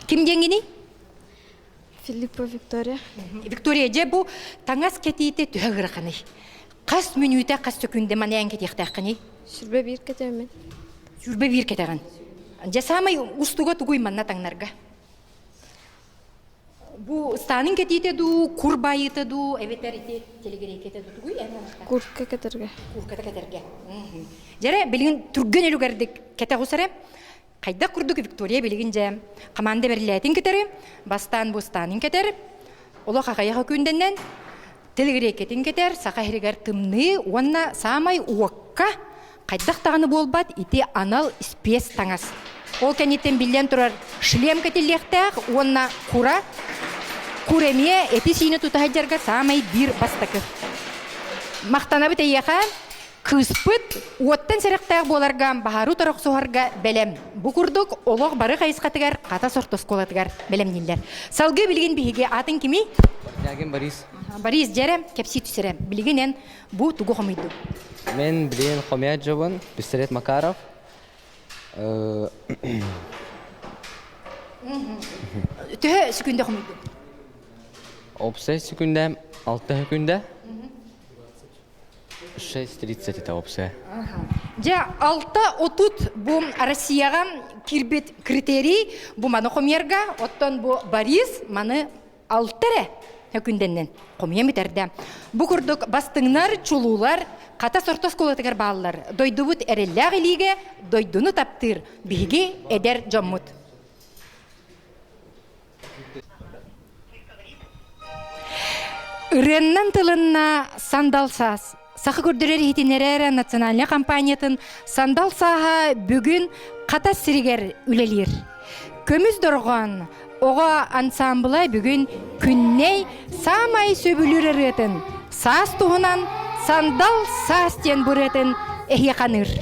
Ким деңгені? Филиппа Виктория. Виктория, же бұл таңас кетейті түхігіріқіні. Қас минута, қас секунде маны ән кетеқтәқіні? Сүрбе бір кетемен. Сүрбе бір кетеғін. Же самай ұстуға тұғой манна таңнарға. Бұл станын кетейті ду, курбайыты ду, әветтер еті телегерей кетеді тұғой әнанышқа? Курка кетерге. Курка кетерге. Жәрі, білген түрген әлігердік кете ғусары. Қайда күрдік Виктория білген жә. Қаманды берләтін кетері, бастан бұстанын кетері. Олы қағаяға көнденнен телегерей кетін кетер, сақа әрігер тымны, онна самай уаққа қайдақ тағаны болбад, ите анал спес таңас. Ол кенеттен билен турар шлем кетеллехтах, онна куреме эти сине тутахаджарга самай бир бастакы. Мақтанабы тейеха, кыспыт, оттен серектәк боларган бахару тарық соғарға бәлем. Бұ күрдік олық бары қайысқатығар, қата сортос қолатығар бәлем нелер. Салғы білген бігі атын кеми? Ягин Борис. Борис жерем, кепси түсірем. Білгенен бұ тұғы қомайды. Мен білген Хомят жобын, Пистолет Макаров. Түхі сүкінде қомайды? Опция секунда, 6 секунда. 6:30 это опция. Жа 6:30 бұл Россияға кирбет критерий, бұл маны қомерға, оттан бұл Борис маны 6 хүкінденнен қомия метерді. Бұл күрдік бастыңнар, чулулар, қата сортос қолатығар бағылар. Дойдуыт әрелләғ иліге, дойдуны таптыр, бігі әдер жаммыт. Үреннен тылынна сандалсас. Сақы көрдірер етінерері национальный компаниятын сандалсаға бүгін қата сірігер үлелер. Көміз дұрған оға ансамблы бүгін күнней самай сөбілер әретін. Сас тұғынан сандал састен бұретін әйе қаныр.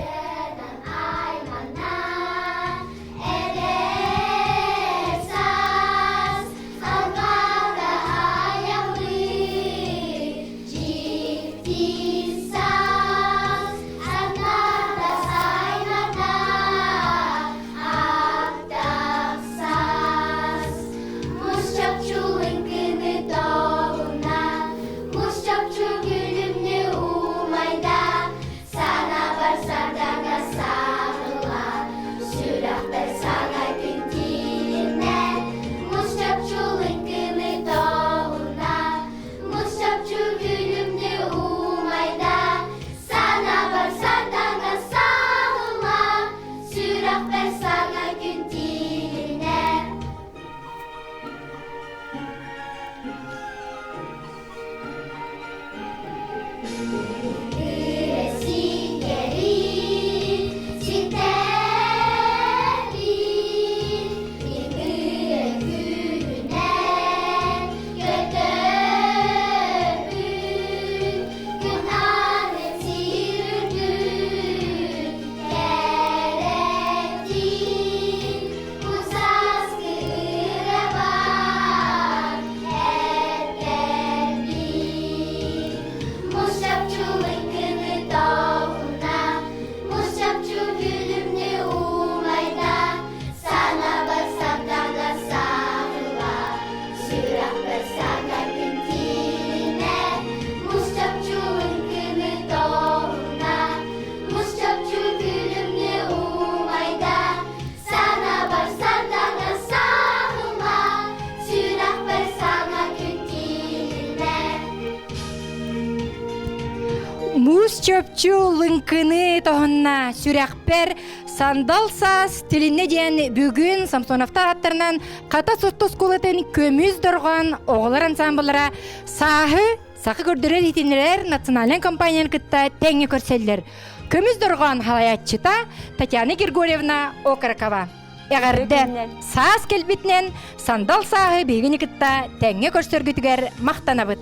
Мус чөпчү лынкыны тоғынна сүрәқпер сандалсас тіліне ден бүгін Самсоновтар аттарынан қата соттос қолатын көміз дұрған оғылар ансамблара сақы көрдірер етінерер национален компаниян кітта тәңе көрселдер. Көміз дұрған халаятчыта Татьяна Григорьевна Окаракова. Әғірді саас келбетінен сандал сағы бейгіні кітта тәңе көрсергітігер мақтанабыд.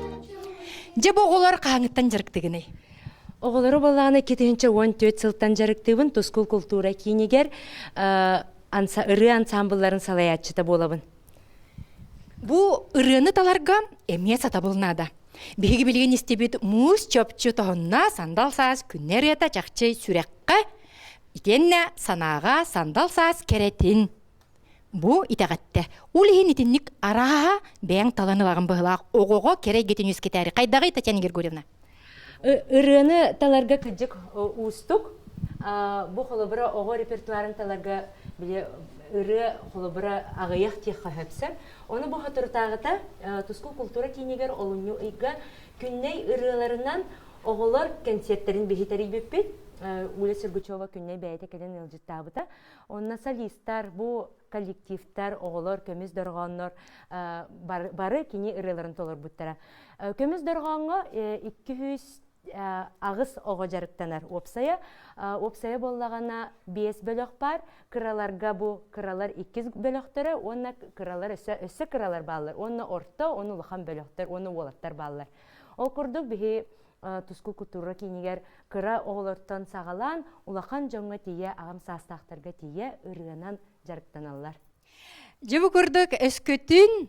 Жеп оғылар қаңыттан жырықтығыны. Оғылары болағына кетігінші 14 сылттан жарықтығын тұскул культура кейінегер ұры ансамбларын салаятчыта болабын. Бұ ұрыны таларға әме сата болынады. Беги білген істебет мұз чөпчі тоғынна сандал саас күннер ета чақчы сүрәққа итенне санаға сандал саас керетін. Бұ итағатты. Улығын итіннік араға бәң таланылағын бұғылақ оғоға керей кетін өскетәрі. Қайдағы Татьяна Григорьевна? Үріні таларға күджік ұстық. Бұ қолыбыра оғы репертуарын таларға үрі қолыбыра ағаяқ текқа хөпсір. Оны бұға тұртағыта тұскул культура кейінегер олыны үйгі күнней үрілерінен оғылар концерттерін бейхетері бөппет. Уля Сергучева күнней бәйті кәден ұлжыттағыта. Онына солистар, бұ коллективтар, оғылар, көміз дұрғанлар бары кені үрілерін толар бұттара. Көміз дұрғанға ағыс оғы жарықтанар опсая. Опсая боллағана 5 бөлік бар. Кыраларға бұл кыралар 2 бөліктері, онна кыралар өсі кыралар балылар. Онна орта, оны ұлақан бөліктер, оны олаттар балылар. Ол күрдік бігі туску культура кейінігер кыра оғылырттан сағалан, ұлақан жоңға тие, ағам састақтарға тие, үргенан жарықтаналар. Жебі көрдік өскөтін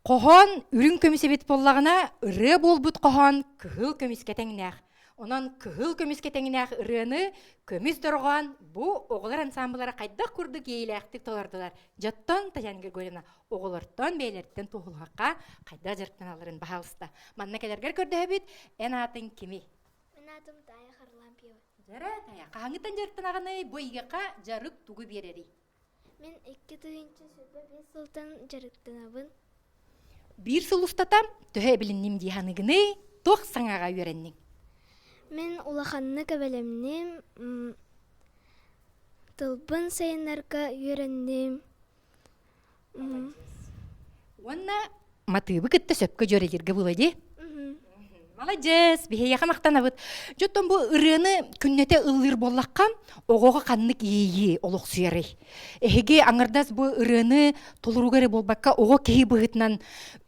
қоған үрін көмесе бет боллағына үрі болбұт қоған күхіл көмеске тәңінәқ. Онан күхіл көмеске тәңінәқ үріні көмес дұрған бұл оғылар ансамблары қайдақ көрдік ейләқтік толардылар. Жаттан Татьяна Григорьевна оғылырттан бейлерттен тоғылғаққа қайда жарықтан алырын бағалысты. Манна кәлергер көрді әбет, ән атын кеме? Мен атым Тая Харлампиева. Жара, Тая, қаңыттан жарықтан ағаны бойғақа жарық туғы берері. Мен 2 түйінші сүрбі 5 сылтан жарықтанабын. Bir сыл ұстатам, түхе біліннім дейханығыны тоқ саңаға үйереннің. Мен улаханны көбелемнем, тылбын сайынларға үйереннем. Онна матыбы күтті сөпкі жөрелерге болады. Молодец, бихе яқа мақтанабыд. Жоттан бұл ұрыны күннете ылыр боллаққа, оғоға қаннық ейі олық сүйері. Әхеге аңырдас бұл ұрыны толыруғары болбаққа оғы кейі бұғытынан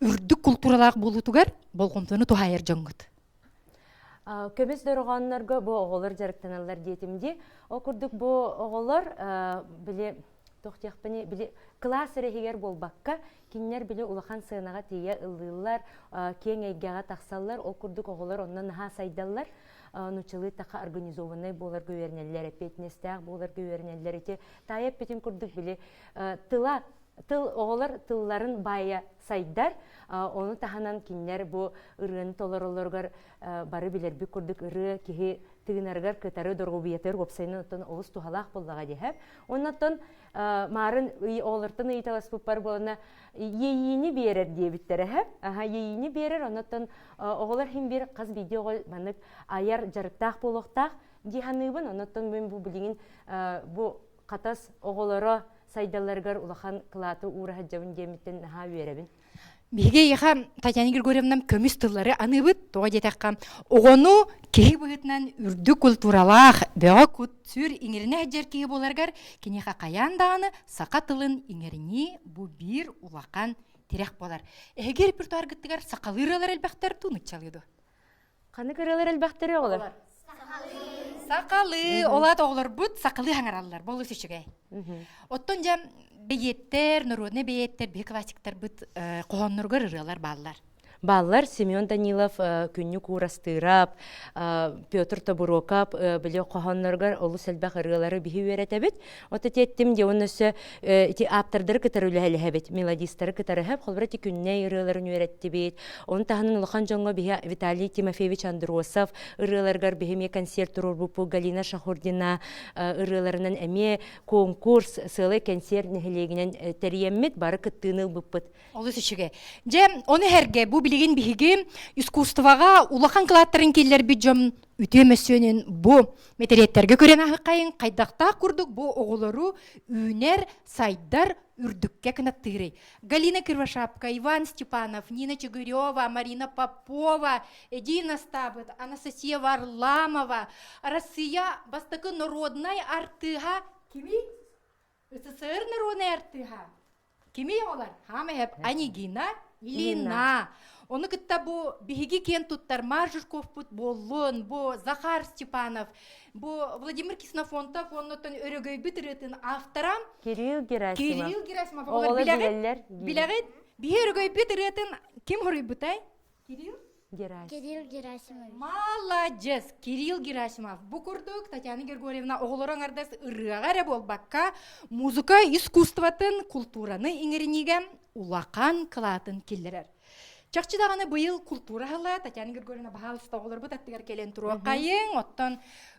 үрдік культуралақ болутуғар, болғымтыны туғайыр жоңғыд. Көмес дөрғанларға бұл оғылар жарықтаналар дейтімде, о күрдік бұл оғылар біле тоқтияқпыны біле класс әрегер болбаққа, кинер біле улахан сынаға тие ылылар, кен әйгеға тақсалар, ол күрдік оғылар оннан наға сайдалар, нучылы тақа организованный болар гөвернелер, петнестәғ болар гөвернелер, тайып бетін күрдік біле тыл оғылар тылларын бая сайдар, оны таханан кинер бұл ырын толарыларғар бары білер бі күрдік ыры кеге тыгынаргар кытары доргу биятер гопсайны оттон олус тухалақ боллаға дехеп. Оннаттон марын олыртын ыйталас бұппар болына ейіні берер дебіттері хеп. Ейіні берер, оннаттон оғылар хим бір қаз биде оғыл манық аяр жарықтақ болуқтақ диханыбын. Оннаттон мен бұл білігін бұл қатас оғылары сайдаларгар улахан кылаты ура хаджабын демиттен наха беребин. Биге яха Татьяна Григорьевнам көміс тыллары аныбыт, тоға детаққа. Оғыну кей бұғытынан үрді культуралақ, бөға күт сүр иңеріне әджер кей боларғар, кенеға қаян дағаны сақа тылын иңеріне бұ бір улақан терек болар. Әге репертуар гыттығар сақалы ыралар әлбәқтар туны чалыды. Қаны кыралар әлбәқтары олар? Сақалы, олат оғылар бұд, сақалы хаңаралылар, болы сүшіге. Оттон жам бейеттер, народный бейеттер, бей классиктар бұд қоғаннырғыр ыралар балылар. Баллар Семен Данилов күнні курастырап, Петр Табурокап біле қоғанларғар олы сәлбәқ ырғалары бігі өретәбет. Оты теттім де оны өсі аптардары кітар өлі әбет, мелодистары кітар әбет, қолбыраты күнне ырғаларын өретті бет. Оны тағының ұлған жоңға бігі Виталий Тимофеевич Андросов ырғаларғар бігіме концерт ұрыр бұпы, Галина Шахурдина ырғаларынан әме конкурс, сылы концерт нәхілегінен тәріеммет бары күттіні бұппыт. Олы сүшіге. Жем, оны әрге бұл білеген бігі искусствоға улахан қылаттырын келер біджім үтемесөнен бұл метереттерге көрен ақайын қайдақта күрдік бұл оғылару үйнер сайдар үрдікке кінаттыры. Галина Кирвашапка, Иван Степанов, Нина Чигырева, Марина Попова, Эдина Стабыт, Анастасия Варламова, Россия бастықы народнай артыға кеми? СССР народнай артыға. Кеми олар? Хамы әп Анигина, Лина. Оны кітта бұл бігігі кен тұттар Маржырков бұд болын, бұл Захар Степанов, бұл Владимир Киснофонтов, онытын өрігөй бітіретін авторам Кирилл Герасимов. Олар біләғет? Бігі өрігөй бітіретін кем ғырый бұтай? Кирилл Герасимов. Молодец, Кирилл Герасимов. Бұл күрдік Татьяна Григорьевна оғылырың ардас ұрығаре бол баққа музыка искусстватын, культураны еңерінеген улақан қылатын келдерер. Чақчыдағаны бұйыл культура ғыла, Татьяна Григорьевна бағалысты оғылыр бұд әттігер келен тұруа қайын, оттан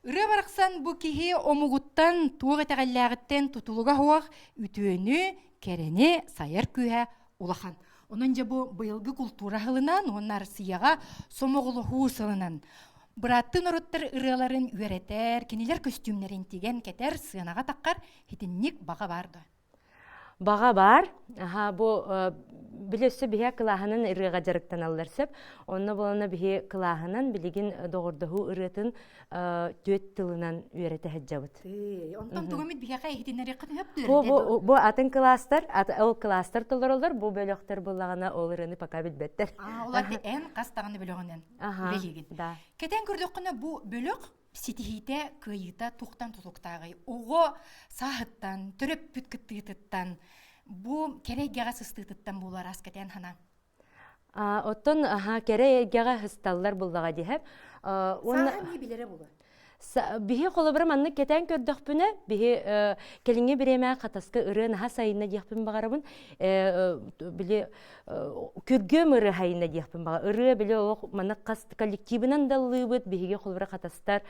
үрі барақсан бұл кейі омығыттан туғы әтәғаллағыттен тұтылыға хуақ үтіөні, кәрені, сайыр күйе улақан. Onun bu bıyılgı kultura hılынан, onlar siyaga somogulu husılынан. Bırattın orottar ırıların üreter, keniler kostümlerin tigen keter sığınağa takkar, hitinlik bağa vardı. баға бар. Бу билөссө бихе кылаһынын ырыга жарыктан алларсып, онна болана бихе кылаһынын билигин догордоху ырытын төт тылынан үйрәтә хаҗабыт. Онтан тугамит бихе ихтинәре кытын хөптүр. Бу атын класстар, ол класстар толоролор, бу бөлөктөр буллагана ол ырыны пока билбеттер. Олар эн кастаганы бөлөгөнөн. Билигин. Да. Кетен көрдөккүнө бу бөлөк ситихите кыйыта тухтан тутуктагы. Ого сахыттан, төрөп бүткүттыттан бу керегега сыстыттан булар аскетен хана. Оттон керегега хысталлар буллага дихеп. Саха не билере булу? Бихи холобра манны кетен көрдөкпүнө, бихи келиңе биреме катаска ыры наха сайына диякпын багарабын. Биле күргөм ыры хайына диякпын бага. Ыры биле ок манны каст коллективинан даллыбыт, бихиге холобра катастар.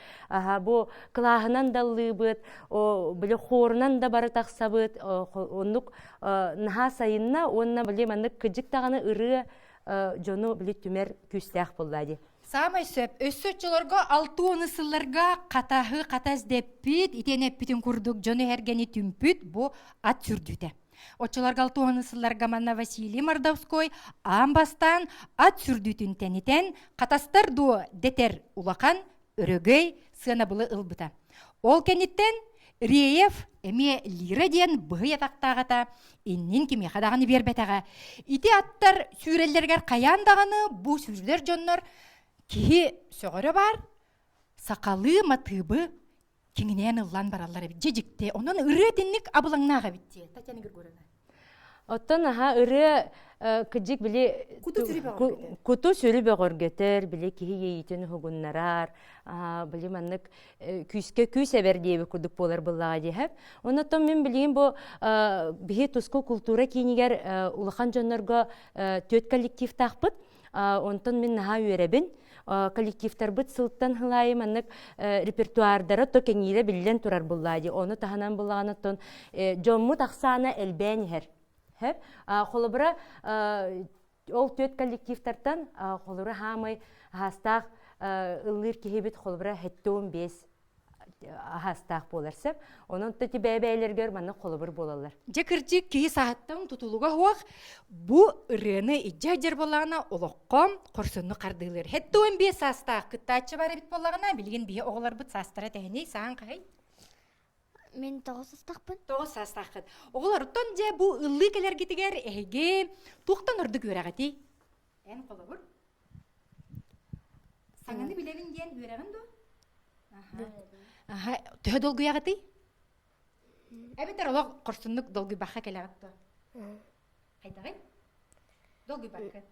Бу клаһынан даллыбыт, биле хорунан да бары таксабыт. Оннук наха сайына онна биле манны кыжык таганы ыры жону биле түмер күстәк буллады. Самай сөп, өссөтчілерге 6-10 сылларға қатағы қатаз деппіт, итене пүтін күрдік жоны әргені түмпіт, бұ ат сүрдіді. Отчыларға 6-10 сылларға манна Василий Мордовской амбастан ат сүрдітін тәнітен қатастар ду детер улақан өрөгөй сына бұлы ылбыта. Ол кәнеттен Реев әме лира ден бұғы ятақтағыта, иннен кеме қадағыны бербетаға. Ите аттар сүрелдергер қаяндағыны бұ сүрдер жоннор кихи сөғірі бар, сақалы матыбы кеңінен ұллан баралар бит. Жежікте, онын ұры деннік абылаңнаға бітте. Татьяна Григорьевна. Оттон ұры кыжик биле куту сүрүбө горгетер, биле кихи ейтін хугуннарар, биле маннык күске күс әбер дейбі күрдік болар бұллаға дейхеп. Оннаттан мен білейін бұл бихи туску культура кейінігер улахан жонларға төт коллектив тақпыт, онтан мен наға үйеребін. Коллективтар бұд сылттан хылайы маннык репертуардары то кеңейлі білден тұрар бұллады. Оны таханан бұллағанаттан жоммут ақсаны әлбән ер. Холыбыра ол төт коллективтартан холыбыра хамай хастақ ыллыр кехебет холыбыра 7-15 хастақ боларсып. Onun tüti bәбәйлергер маны холыбыр болалар. Жекірчік кейі сағаттан тұтылуға хуақ, бұ ұрыны иджаджер болағына олыққом құрсынны қардылыр. Хетті 15 састақ күттачы бары бит болағына білген бейі оғылар бұт састыра тәйіней саған қағай? Мен 9 састақпын. 9 састақын. Оғылар ұттан жа бұ ұллы келер кетігер әйге туқтан ұрды көрағати. Ән қолы бұр? Саңаны білемін ден өрағын ду? Төһө долгуй ағаты? Әбетер олақ құрсынлық долгуй баққа кәлі ағатты. Қайдағай? Долгуй баққа.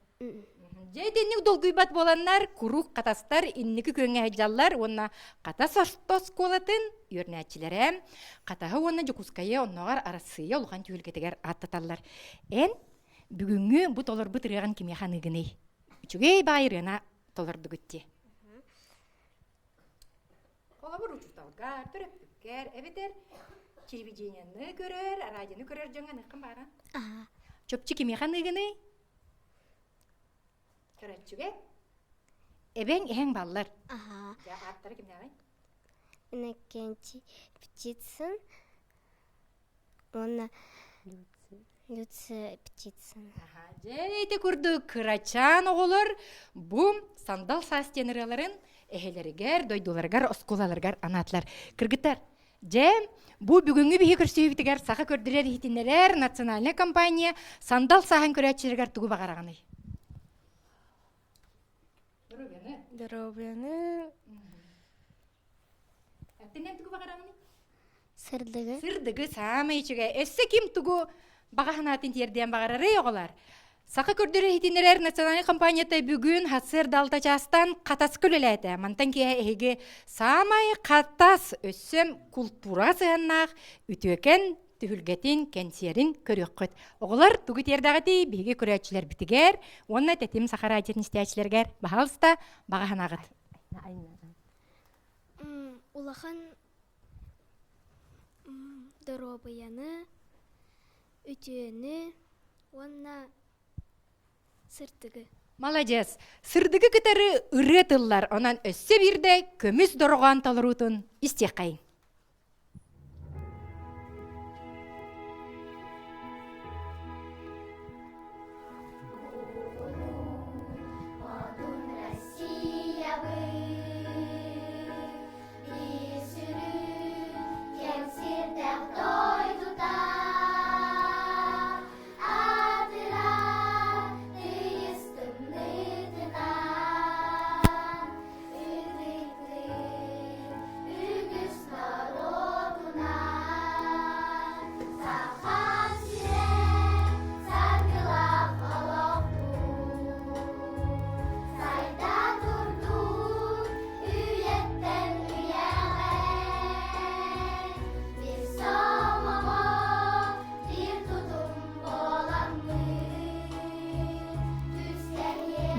Жайденнік долгуй бат боланлар, күруқ қатастар, иннікі көнге әйджаллар, онна қатас ортос қолатын, үйірнәтчілері, қатағы онна жүкускайы, оннағар арасыйы олған түйілгетігер аттаталар. Ән, бүгінгі бұт олар бұт рыған кемехан үгіней. Үчігей байырына толарды күтті. Олабыр учуталгар, төрөппүккер, эбетер телевидениені көрөр, радионы көрөр жоңан ықын бара. Чөпчі кемехан үгіні? Көрөтчүге? Эбен эң баллар. Ja, аттары кімде ағай? Иннекенчи Птицын, онна Люция Птицын. Жейте күрді кырачан оғылыр, бұм сандал састенерелерін эхелерігер, дойдуларгар, осколаларгар анатлар. Кыргыттар, бұ бүгінгі бігі көрсүйбітігер сақа көрдірер хитинерер национальный компания сандал сахан көрәтшілергер тұғы бағарағаны. Дробяны. Әттенен тұғы бағарағаны? Сырдығы. Сырдығы самы ечіге. Әсі кем тұғы бағағанатын терден бағарары оғылар. Сақы көрдірі хитинерер национальный компанията бүгін хасыр далта частан қатас көлеләді. Мантан кеге әйге самай қатас өссім культура сығаннақ үтөкен түхілгетін кәнсерін көрек қөт. Оғылар тұғы тердағыты бейге көрәтшілер бітігер, онына тәтім сақара айтетін істәтшілергер бағалыста бағағанағыт. Улахан дробаяны, үтөні, онына сырдығы. Молодец. Сырдығы кітары үретіллар, онан өссе бірде көміс дұрған талырутын істек қайын.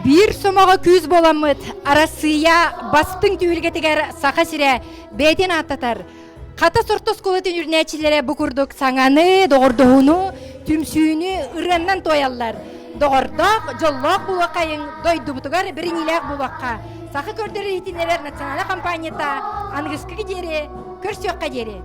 Bir somağa küz bolamıt, arasıya bastың tüylgetігер сақа сире бәйтен аттатар. Қата сортос колатын үрнәчілері бұқырдық саңаны, доғырдығыны, түмсүйіні ұраннан тоялар. Доғырдақ, жоллақ бұлақайын, дойды бұтығар бірініләк бұлаққа. Сақы көрдері етінелер националы компанията аңғысқы дері, көрсөққа дері.